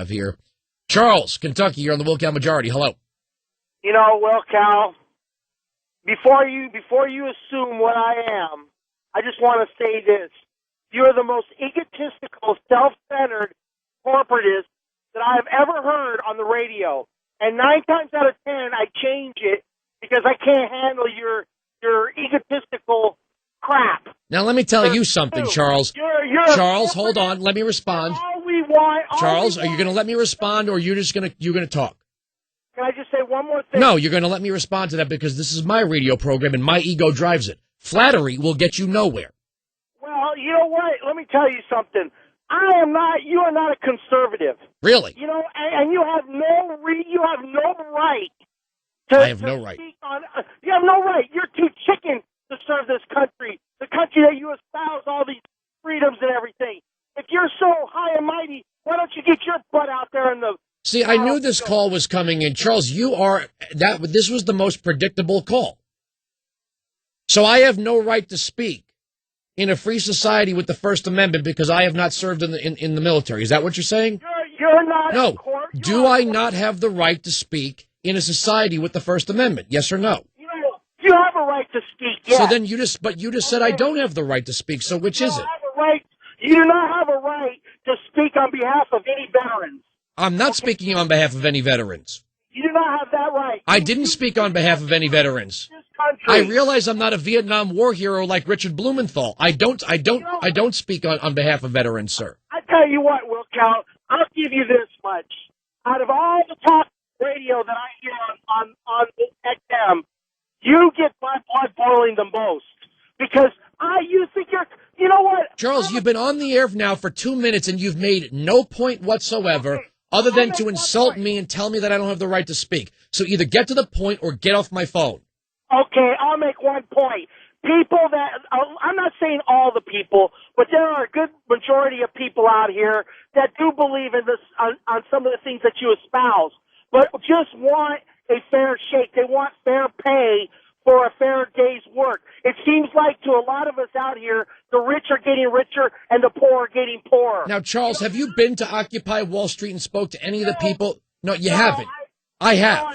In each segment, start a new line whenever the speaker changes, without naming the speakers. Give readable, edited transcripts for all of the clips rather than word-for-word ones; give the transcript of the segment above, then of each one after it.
here. Charles, Kentucky, you're on the Wilkow Majority. Hello.
You know, Wilkow, before you assume what I am, I just want to say this. You are the most egotistical, self-centered corporatist that I have ever heard on the radio. And 9 times out of 10, I change it because I can't handle your egotistical crap.
Now, let me tell you something, Charles. Charles, hold on. Let me respond. Charles, are you going to let me respond, or you're going to talk?
Can I just say one more thing?
No, you're going to let me respond to that because this is my radio program and my ego drives it. Flattery will get you nowhere.
Well, you know what? Let me tell you something. You are not a conservative.
Really?
You know, and you have no right.
I have no right.
You have no right. You're too chicken to serve this country, the country that you espouse all these freedoms and everything. If you're so high and mighty, why don't you get your butt out there in the...
See, I knew this call was coming in. Charles, this was the most predictable call. So I have no right to speak in a free society with the First Amendment because I have not served in the military. Is that what you're saying?
You're not...
No. Do I not have the right to speak in a society with the First Amendment? Yes or no?
You have a right to speak, yes.
So then you just said I don't have the right to speak, so which is it?
You do not have a right to speak on behalf of any veterans.
I'm not speaking on behalf of any veterans.
You do not have that right.
I didn't speak on behalf of any veterans. I realize I'm not a Vietnam War hero like Richard Blumenthal. I don't speak on behalf of veterans, sir.
I tell you what, Wilkow, I'll give you this much. Out of all the talk radio that I hear on XM, you get my blood boiling the most because you think you know what?
Charles, you've been on the air now for 2 minutes and you've made no point whatsoever other than to insult me and tell me that I don't have the right to speak. So either get to the point or get off my phone.
Okay, I'll make one point. People I'm not saying all the people, but there are a good majority of people out here that do believe in this on some of the things that you espouse, but just want a fair shake. They want fair pay for a fair day's work. It seems like to a lot of us out here, the rich are getting richer and the poor are getting poorer.
Now, Charles, have you been to Occupy Wall Street and spoke to any of the people? No, you haven't. I have.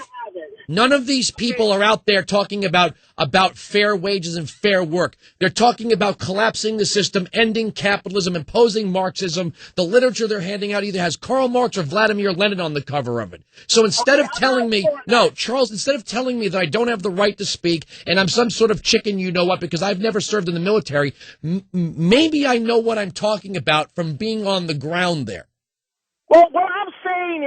None of these people are out there talking about fair wages and fair work. They're talking about collapsing the system, ending capitalism, imposing Marxism. The literature they're handing out either has Karl Marx or Vladimir Lenin on the cover of it. So instead of telling me, no, Charles, instead of telling me that I don't have the right to speak and I'm some sort of chicken, you know what, because I've never served in the military, maybe I know what I'm talking about from being on the ground there.
Well, what I'm saying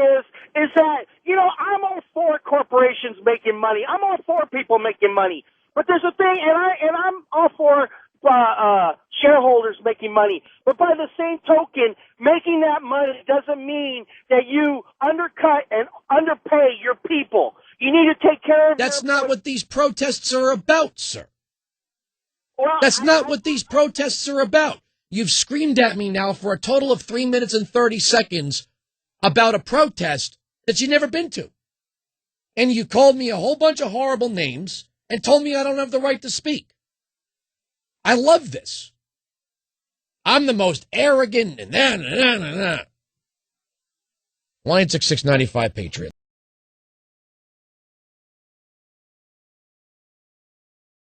is that, you know, I'm all for corporations making money. I'm all for people making money. But there's a thing, and I'm all for shareholders making money. But by the same token, making that money doesn't mean that you undercut and underpay your people. You need to take care of
That's not what these protests are about, sir. Well, That's not what these protests are about. You've screamed at me now for a total of 3 minutes and 30 seconds about a protest that you've never been to. And you called me a whole bunch of horrible names and told me I don't have the right to speak. I love this. I'm the most arrogant and Line 6695 Patriot.